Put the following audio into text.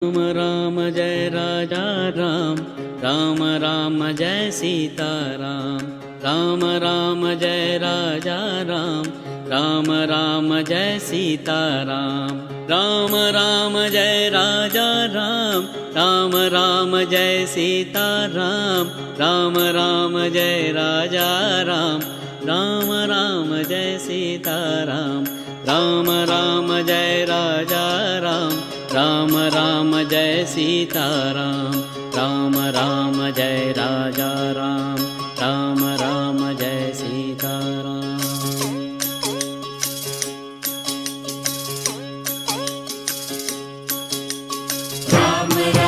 Ram Ram Jai Raja Ram, Ram Ram Jai Sita Ram. Ram Ram Jai Raja Ram, Ram Ram Jai Sita Ram. Ram Ram Jai Raja Ram, Ram Ram Jai Sita Ram. Ram Ram Jai Raja Ram, Ram Ram Jai Sita Ram. Ram Ram Jai Raja Ram, Ram Ram Jai Sita Ram. Ram Ram Jai Raja Ram, Ram Ram Jai Sita Ram. Ram